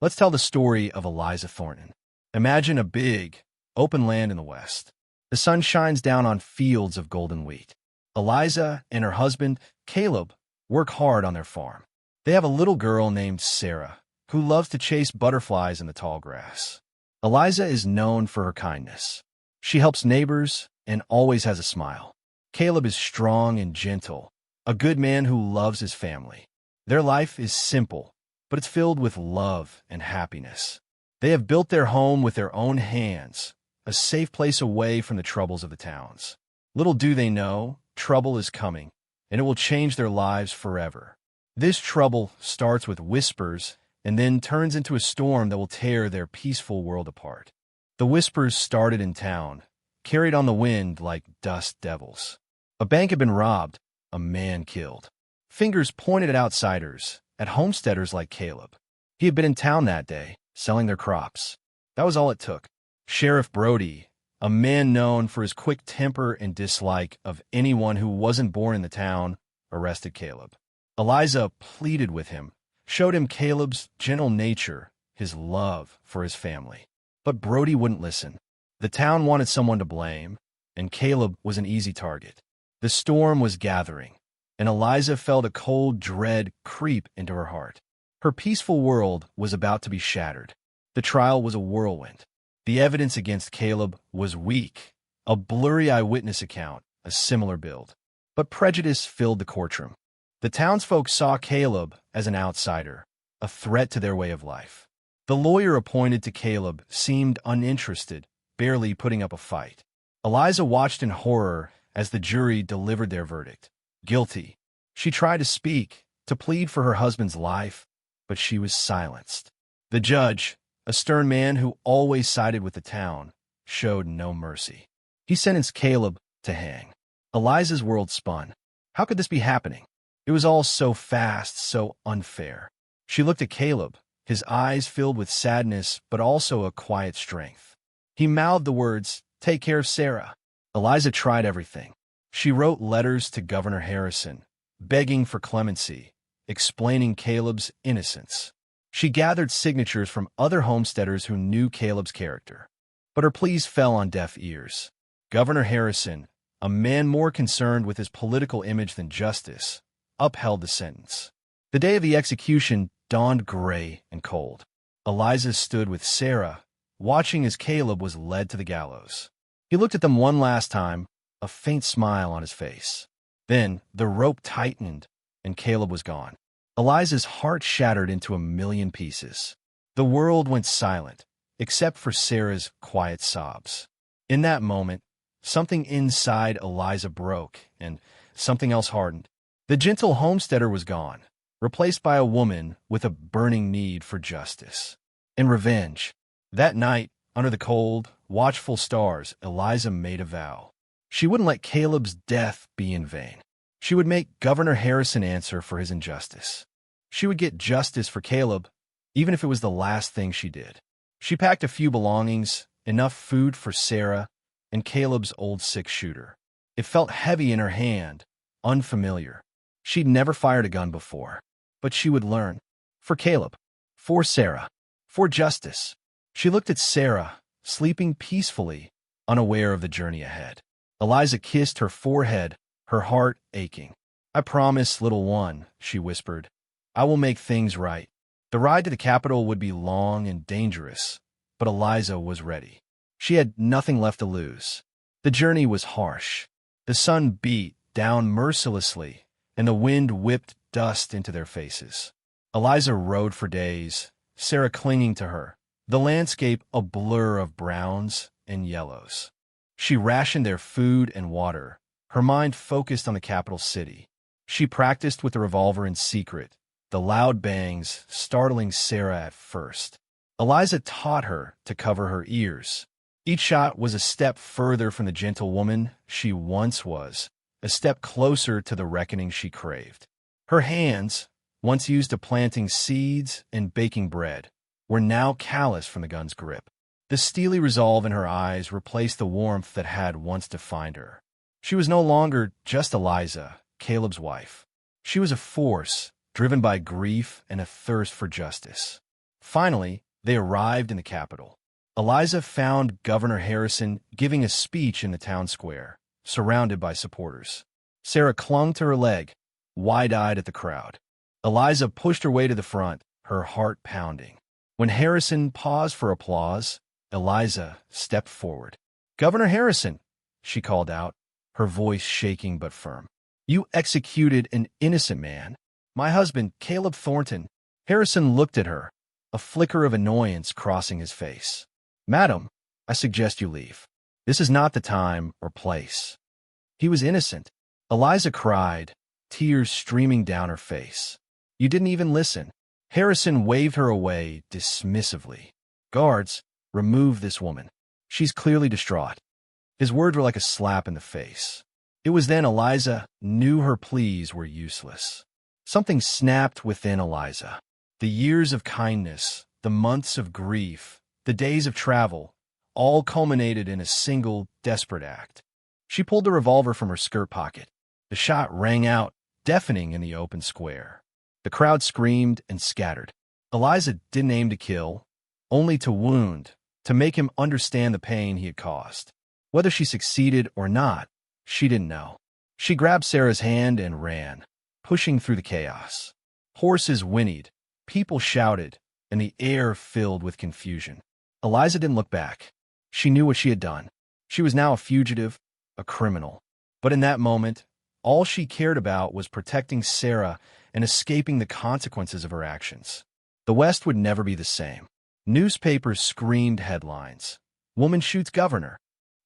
Let's tell the story of Eliza Thornton. Imagine a big, open land in the west. The sun shines down on fields of golden wheat. Eliza and her husband, Caleb, work hard on their farm. They have a little girl named Sarah, who loves to chase butterflies in the tall grass. Eliza is known for her kindness. She helps neighbors and always has a smile. Caleb is strong and gentle, a good man who loves his family. Their life is simple, but it's filled with love and happiness. They have built their home with their own hands, a safe place away from the troubles of the towns. Little do they know, trouble is coming, and it will change their lives forever. This trouble starts with whispers and then turns into a storm that will tear their peaceful world apart. The whispers started in town, carried on the wind like dust devils. A bank had been robbed, a man killed. Fingers pointed at outsiders, at homesteaders like Caleb. He had been in town that day, selling their crops. That was all it took. Sheriff Brody, a man known for his quick temper and dislike of anyone who wasn't born in the town, arrested Caleb. Eliza pleaded with him, showed him Caleb's gentle nature, his love for his family. But Brody wouldn't listen. The town wanted someone to blame, and Caleb was an easy target. The storm was gathering, and Eliza felt a cold dread creep into her heart. Her peaceful world was about to be shattered. The trial was a whirlwind. The evidence against Caleb was weak, a blurry eyewitness account, a similar build. But prejudice filled the courtroom. The townsfolk saw Caleb as an outsider, a threat to their way of life. The lawyer appointed to Caleb seemed uninterested, barely putting up a fight. Eliza watched in horror as the jury delivered their verdict. Guilty. She tried to speak, to plead for her husband's life, but she was silenced. The judge, a stern man who always sided with the town, showed no mercy. He sentenced Caleb to hang. Eliza's world spun. How could this be happening? It was all so fast, so unfair. She looked at Caleb, his eyes filled with sadness but also a quiet strength. He mouthed the words, "Take care of Sarah." Eliza tried everything. She wrote letters to Governor Harrison, begging for clemency, explaining Caleb's innocence. She gathered signatures from other homesteaders who knew Caleb's character. But her pleas fell on deaf ears. Governor Harrison, a man more concerned with his political image than justice, upheld the sentence. The day of the execution dawned gray and cold. Eliza stood with Sarah, watching as Caleb was led to the gallows. He looked at them one last time, a faint smile on his face. Then the rope tightened, and Caleb was gone. Eliza's heart shattered into a million pieces. The world went silent, except for Sarah's quiet sobs. In that moment, something inside Eliza broke, and something else hardened. The gentle homesteader was gone, replaced by a woman with a burning need for justice and revenge. That night, under the cold, watchful stars, Eliza made a vow. She wouldn't let Caleb's death be in vain. She would make Governor Harrison answer for his injustice. She would get justice for Caleb, even if it was the last thing she did. She packed a few belongings, enough food for Sarah, and Caleb's old six-shooter. It felt heavy in her hand, unfamiliar. She'd never fired a gun before, but she would learn. For Caleb, for Sarah, for justice. She looked at Sarah, sleeping peacefully, unaware of the journey ahead. Eliza kissed her forehead, her heart aching. "I promise, little one," she whispered. "I will make things right." The ride to the capital would be long and dangerous, but Eliza was ready. She had nothing left to lose. The journey was harsh. The sun beat down mercilessly, and the wind whipped dust into their faces. Eliza rode for days, Sarah clinging to her, the landscape a blur of browns and yellows. She rationed their food and water, her mind focused on the capital city. She practiced with the revolver in secret, the loud bangs startling Sarah at first. Eliza taught her to cover her ears. Each shot was a step further from the gentle woman she once was, a step closer to the reckoning she craved. Her hands, once used to planting seeds and baking bread, were now callous from the gun's grip. The steely resolve in her eyes replaced the warmth that had once defined her. She was no longer just Eliza, Caleb's wife. She was a force, driven by grief and a thirst for justice. Finally, they arrived in the capital. Eliza found Governor Harrison giving a speech in the town square, surrounded by supporters. Sarah clung to her leg, wide-eyed at the crowd. Eliza pushed her way to the front, her heart pounding. When Harrison paused for applause, Eliza stepped forward. "Governor Harrison," she called out, her voice shaking but firm. "You executed an innocent man. My husband, Caleb Thornton." Harrison looked at her, a flicker of annoyance crossing his face. "Madam, I suggest you leave. This is not the time or place." "He was innocent," Eliza cried, tears streaming down her face. "You didn't even listen." Harrison waved her away dismissively. "Guards, remove this woman. She's clearly distraught." His words were like a slap in the face. It was then Eliza knew her pleas were useless. Something snapped within Eliza. The years of kindness, the months of grief, the days of travel, all culminated in a single desperate act. She pulled the revolver from her skirt pocket. The shot rang out, deafening in the open square. The crowd screamed and scattered. Eliza didn't aim to kill, only to wound, to make him understand the pain he had caused. Whether she succeeded or not, she didn't know. She grabbed Sarah's hand and ran, pushing through the chaos. Horses whinnied, people shouted, and the air filled with confusion. Eliza didn't look back. She knew what she had done. She was now a fugitive, a criminal. But in that moment, all she cared about was protecting Sarah and escaping the consequences of her actions. The West would never be the same. Newspapers screamed headlines. "Woman shoots governor."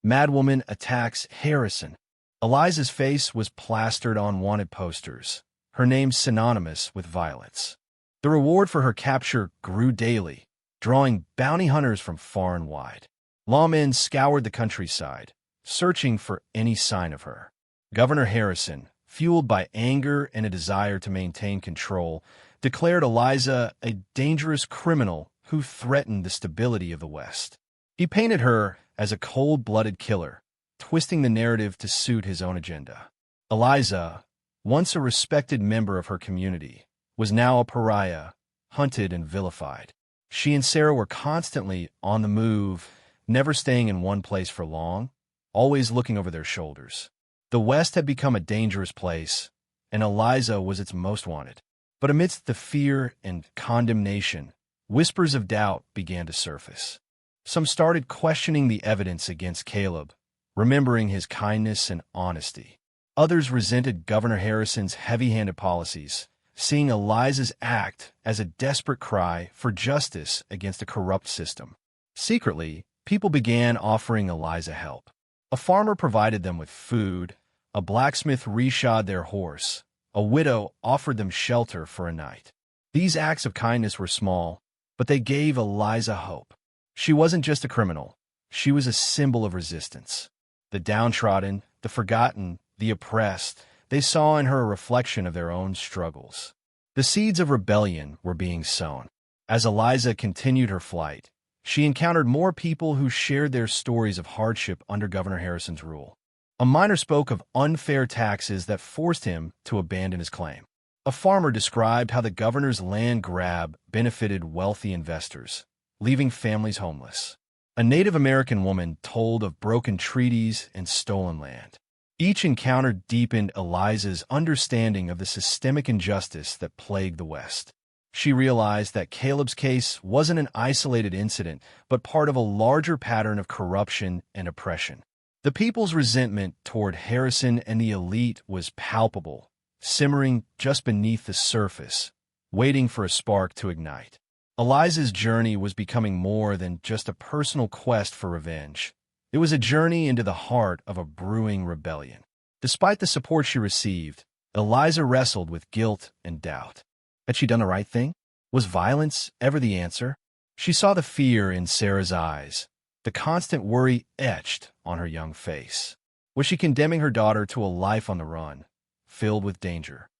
"Madwoman attacks Harrison." Eliza's face was plastered on wanted posters, her name synonymous with violence. The reward for her capture grew daily, drawing bounty hunters from far and wide. Lawmen scoured the countryside, searching for any sign of her. Governor Harrison, fueled by anger and a desire to maintain control, declared Eliza a dangerous criminal who threatened the stability of the West. He painted her as a cold-blooded killer, twisting the narrative to suit his own agenda. Eliza, once a respected member of her community, was now a pariah, hunted and vilified. She and Sarah were constantly on the move, never staying in one place for long, always looking over their shoulders. The West had become a dangerous place, and Eliza was its most wanted. But amidst the fear and condemnation, whispers of doubt began to surface. Some started questioning the evidence against Caleb, remembering his kindness and honesty. Others resented Governor Harrison's heavy-handed policies, seeing Eliza's act as a desperate cry for justice against a corrupt system. Secretly, people began offering Eliza help. A farmer provided them with food, a blacksmith reshod their horse, a widow offered them shelter for a night. These acts of kindness were small, but they gave Eliza hope. She wasn't just a criminal. She was a symbol of resistance. The downtrodden, the forgotten, the oppressed, they saw in her a reflection of their own struggles. The seeds of rebellion were being sown. As Eliza continued her flight, she encountered more people who shared their stories of hardship under Governor Harrison's rule. A miner spoke of unfair taxes that forced him to abandon his claim. A farmer described how the governor's land grab benefited wealthy investors, leaving families homeless. A Native American woman told of broken treaties and stolen land. Each encounter deepened Eliza's understanding of the systemic injustice that plagued the West. She realized that Caleb's case wasn't an isolated incident, but part of a larger pattern of corruption and oppression. The people's resentment toward Harrison and the elite was palpable, simmering just beneath the surface, waiting for a spark to ignite. Eliza's journey was becoming more than just a personal quest for revenge. It was a journey into the heart of a brewing rebellion. Despite the support she received, Eliza wrestled with guilt and doubt. Had she done the right thing? Was violence ever the answer? She saw the fear in Sarah's eyes, the constant worry etched on her young face. Was she condemning her daughter to a life on the run, filled with danger?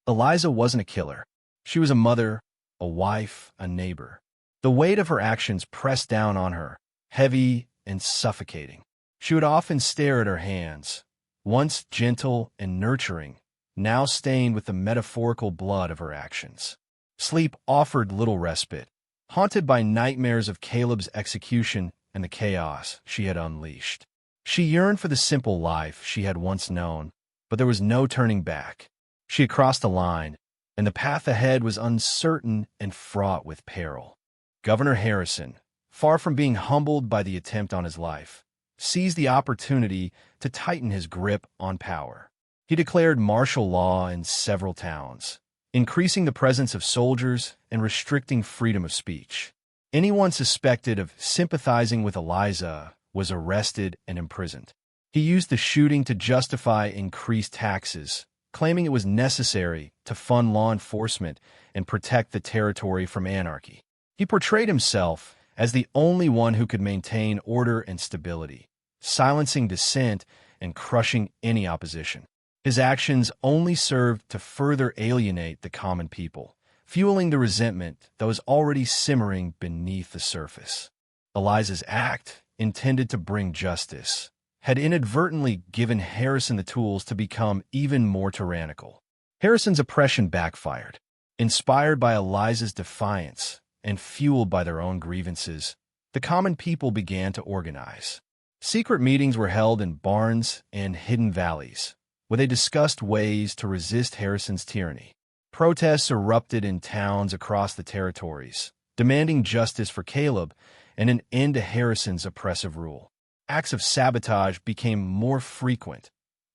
Eliza wasn't a killer. She was a mother, a wife, a neighbor. The weight of her actions pressed down on her, heavy and suffocating. She would often stare at her hands, once gentle and nurturing, now stained with the metaphorical blood of her actions. Sleep offered little respite. haunted by nightmares of Caleb's execution and the chaos she had unleashed. She yearned for the simple life she had once known, but there was no turning back. She had crossed the line, and the path ahead was uncertain and fraught with peril. Governor Harrison, far from being humbled by the attempt on his life, seized the opportunity to tighten his grip on power. He declared martial law in several towns, increasing the presence of soldiers and restricting freedom of speech. Anyone suspected of sympathizing with Eliza was arrested and imprisoned. He used the shooting to justify increased taxes, claiming it was necessary to fund law enforcement and protect the territory from anarchy. He portrayed himself as the only one who could maintain order and stability, silencing dissent and crushing any opposition. His actions only served to further alienate the common people, fueling the resentment that was already simmering beneath the surface. Eliza's act, intended to bring justice, had inadvertently given Harrison the tools to become even more tyrannical. Harrison's oppression backfired. Inspired by Eliza's defiance and fueled by their own grievances, the common people began to organize. Secret meetings were held in barns and hidden valleys, where they discussed ways to resist Harrison's tyranny. Protests erupted in towns across the territories, demanding justice for Caleb and an end to Harrison's oppressive rule. Acts of sabotage became more frequent.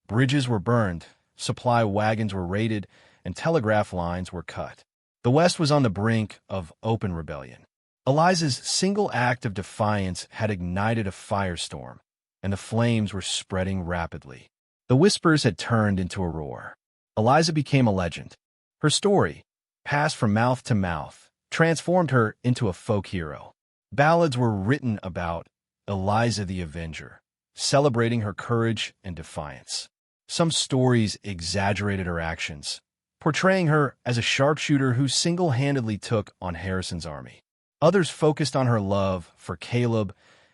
Bridges were burned, supply wagons were raided, and telegraph lines were cut. The West was on the brink of open rebellion. Eliza's single act of defiance had ignited a firestorm, and the flames were spreading rapidly. The whispers had turned into a roar. Eliza became a legend. Her story, passed from mouth to mouth, transformed her into a folk hero. Ballads were written about Eliza the Avenger, celebrating her courage and defiance. Some stories exaggerated her actions, portraying her as a sharpshooter who single-handedly took on Harrison's army. Others focused on her love for Caleb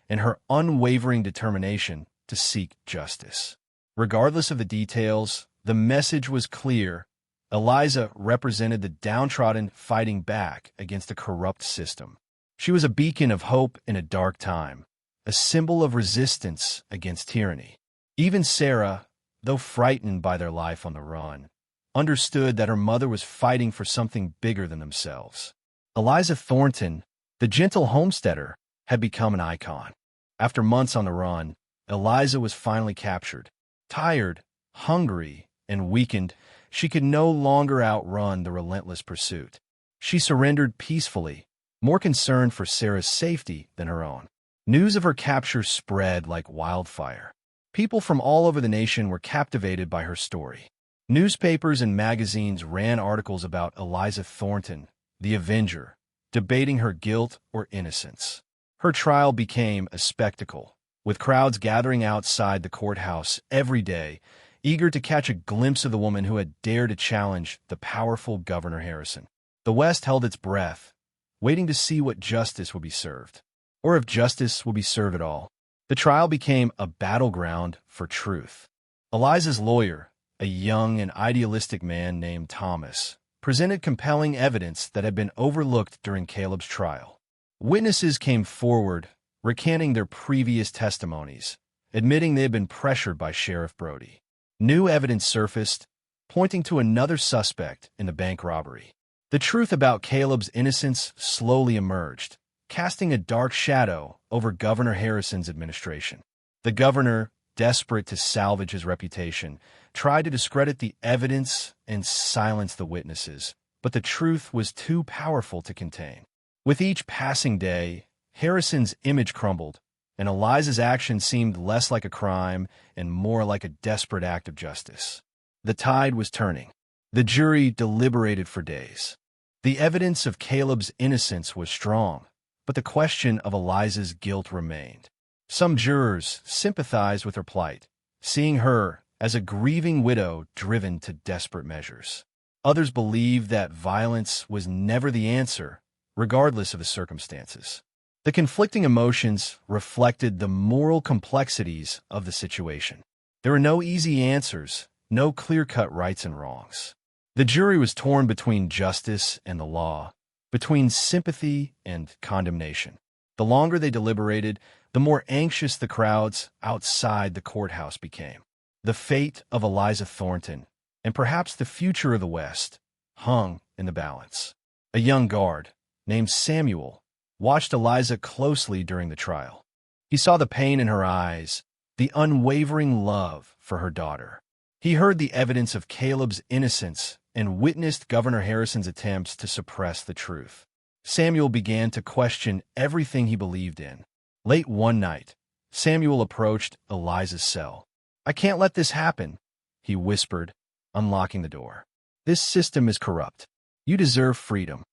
and her unwavering determination to seek justice. Regardless of the details, the message was clear. Eliza represented the downtrodden fighting back against a corrupt system. She was a beacon of hope in a dark time, a symbol of resistance against tyranny. Even Sarah, though frightened by their life on the run, understood that her mother was fighting for something bigger than themselves. Eliza Thornton, the gentle homesteader, had become an icon. After months on the run, Eliza was finally captured. Tired, hungry, and weakened, she could no longer outrun the relentless pursuit. She surrendered peacefully, more concerned for Sarah's safety than her own. News of her capture spread like wildfire. People from all over the nation were captivated by her story. Newspapers and magazines ran articles about Eliza Thornton, the Avenger, debating her guilt or innocence. Her trial became a spectacle, with crowds gathering outside the courthouse every day, eager to catch a glimpse of the woman who had dared to challenge the powerful Governor Harrison. The West held its breath, waiting to see what justice would be served, or if justice would be served at all. The trial became a battleground for truth. Eliza's lawyer, a young and idealistic man named Thomas, presented compelling evidence that had been overlooked during Caleb's trial. Witnesses came forward, recanting their previous testimonies, admitting they had been pressured by Sheriff Brody. New evidence surfaced, pointing to another suspect in the bank robbery. The truth about Caleb's innocence slowly emerged, casting a dark shadow over Governor Harrison's administration. The governor, desperate to salvage his reputation, tried to discredit the evidence and silence the witnesses, but the truth was too powerful to contain. With each passing day, Harrison's image crumbled, and Eliza's action seemed less like a crime and more like a desperate act of justice. The tide was turning. The jury deliberated for days. The evidence of Caleb's innocence was strong, but the question of Eliza's guilt remained. Some jurors sympathized with her plight, seeing her as a grieving widow driven to desperate measures. Others believed that violence was never the answer, regardless of the circumstances. The conflicting emotions reflected the moral complexities of the situation. There were no easy answers, no clear-cut rights and wrongs. The jury was torn between justice and the law, between sympathy and condemnation. The longer they deliberated, the more anxious the crowds outside the courthouse became. The fate of Eliza Thornton, and perhaps the future of the West, hung in the balance. A young guard, named Samuel, watched Eliza closely during the trial. He saw the pain in her eyes, the unwavering love for her daughter. He heard the evidence of Caleb's innocence and witnessed Governor Harrison's attempts to suppress the truth. Samuel began to question everything he believed in. Late one night, Samuel approached Eliza's cell. "I can't let this happen," he whispered, unlocking the door. "This system is corrupt. You deserve freedom."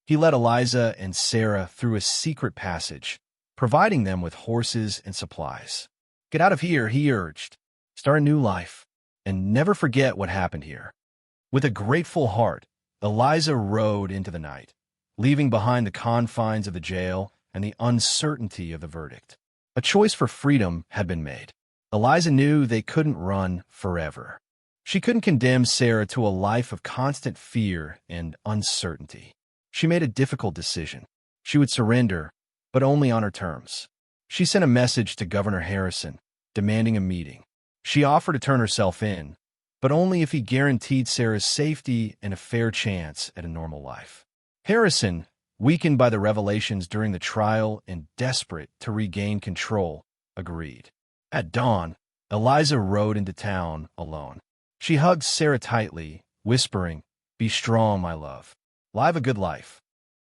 He led Eliza and Sarah through a secret passage, providing them with horses and supplies. "Get out of here," he urged. "Start a new life, and never forget what happened here." With a grateful heart, Eliza rode into the night, leaving behind the confines of the jail and the uncertainty of the verdict. A choice for freedom had been made. Eliza knew they couldn't run forever. She couldn't condemn Sarah to a life of constant fear and uncertainty. She made a difficult decision. She would surrender, but only on her terms. She sent a message to Governor Harrison, demanding a meeting. She offered to turn herself in, but only if he guaranteed Sarah's safety and a fair chance at a normal life. Harrison, weakened by the revelations during the trial and desperate to regain control, agreed. At dawn, Eliza rode into town alone. She hugged Sarah tightly, whispering, "Be strong, my love. Live a good life."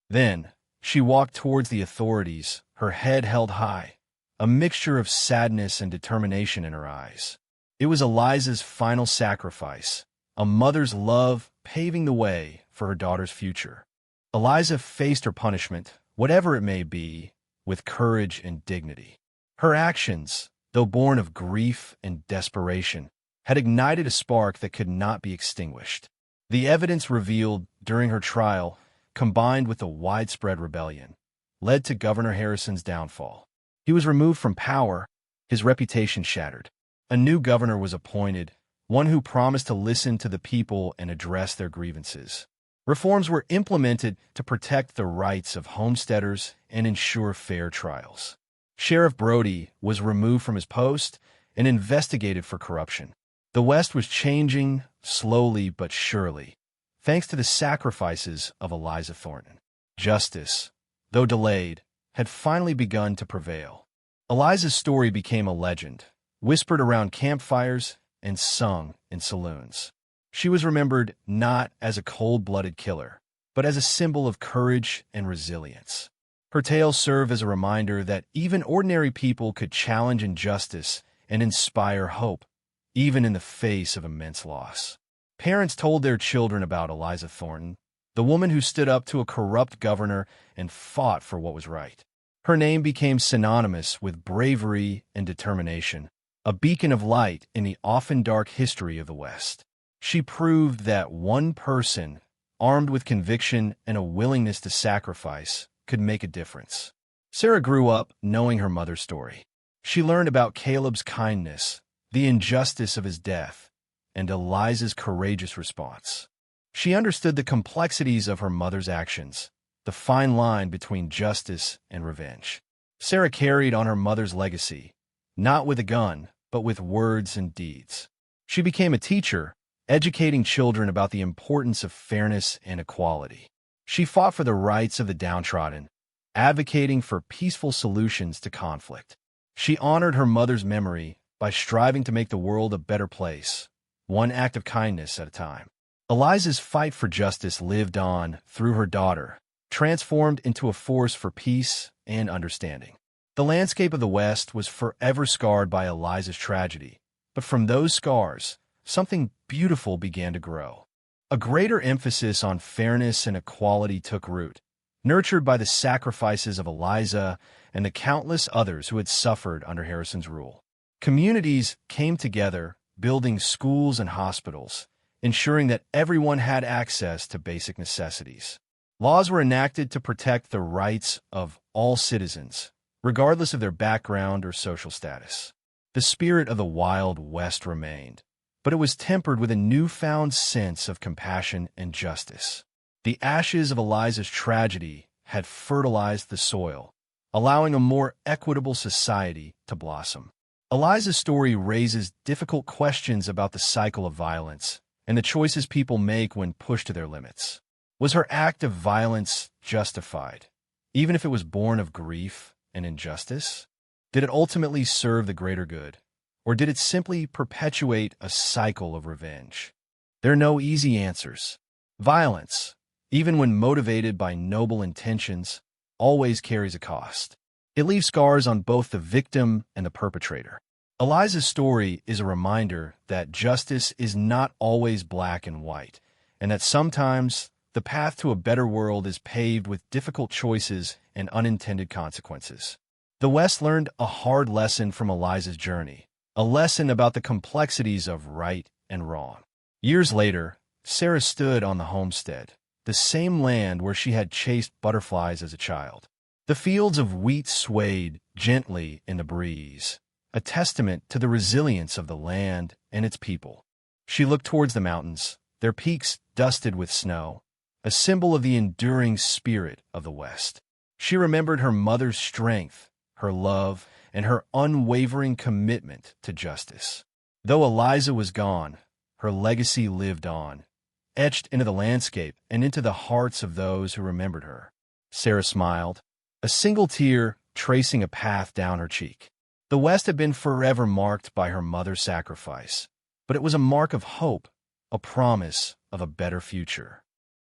Then, she walked towards the authorities, her head held high, a mixture of sadness and determination in her eyes. It was Eliza's final sacrifice, a mother's love paving the way for her daughter's future. Eliza faced her punishment, whatever it may be, with courage and dignity. Her actions, though born of grief and desperation, had ignited a spark that could not be extinguished. The evidence revealed during her trial, combined with the widespread rebellion, led to Governor Harrison's downfall. He was removed from power, his reputation shattered. A new governor was appointed, one who promised to listen to the people and address their grievances. Reforms were implemented to protect the rights of homesteaders and ensure fair trials. Sheriff Brody was removed from his post and investigated for corruption. The West was changing slowly but surely, thanks to the sacrifices of Eliza Thornton. Justice, though delayed, had finally begun to prevail. Eliza's story became a legend, whispered around campfires and sung in saloons. She was remembered not as a cold-blooded killer, but as a symbol of courage and resilience. Her tale served as a reminder that even ordinary people could challenge injustice and inspire hope, even in the face of immense loss. Parents told their children about Eliza Thornton, the woman who stood up to a corrupt governor and fought for what was right. Her name became synonymous with bravery and determination, a beacon of light in the often dark history of the West. She proved that one person, armed with conviction and a willingness to sacrifice, could make a difference. Sarah grew up knowing her mother's story. She learned about Caleb's kindness, the injustice of his death, and Eliza's courageous response. She understood the complexities of her mother's actions, the fine line between justice and revenge. Sarah carried on her mother's legacy, not with a gun, but with words and deeds. She became a teacher, educating children about the importance of fairness and equality. She fought for the rights of the downtrodden, advocating for peaceful solutions to conflict. She honored her mother's memory by striving to make the world a better place, one act of kindness at a time. Eliza's fight for justice lived on through her daughter, transformed into a force for peace and understanding. The landscape of the West was forever scarred by Eliza's tragedy, but from those scars, something beautiful began to grow. A greater emphasis on fairness and equality took root, nurtured by the sacrifices of Eliza and the countless others who had suffered under Harrison's rule. Communities came together, building schools and hospitals, ensuring that everyone had access to basic necessities. Laws were enacted to protect the rights of all citizens, regardless of their background or social status. The spirit of the Wild West remained, but it was tempered with a newfound sense of compassion and justice. The ashes of Eliza's tragedy had fertilized the soil, allowing a more equitable society to blossom. Eliza's story raises difficult questions about the cycle of violence and the choices people make when pushed to their limits. Was her act of violence justified, even if it was born of grief and injustice? Did it ultimately serve the greater good, or did it simply perpetuate a cycle of revenge? There are no easy answers. Violence, even when motivated by noble intentions, always carries a cost. It leaves scars on both the victim and the perpetrator. Eliza's story is a reminder that justice is not always black and white, and that sometimes the path to a better world is paved with difficult choices and unintended consequences. The West learned a hard lesson from Eliza's journey, a lesson about the complexities of right and wrong. Years later, Sarah stood on the homestead, the same land where she had chased butterflies as a child. The fields of wheat swayed gently in the breeze, a testament to the resilience of the land and its people. She looked towards the mountains, their peaks dusted with snow, a symbol of the enduring spirit of the West. She remembered her mother's strength, her love, and her unwavering commitment to justice. Though Eliza was gone, her legacy lived on, etched into the landscape and into the hearts of those who remembered her. Sarah smiled, a single tear tracing a path down her cheek. The West had been forever marked by her mother's sacrifice, but it was a mark of hope, a promise of a better future.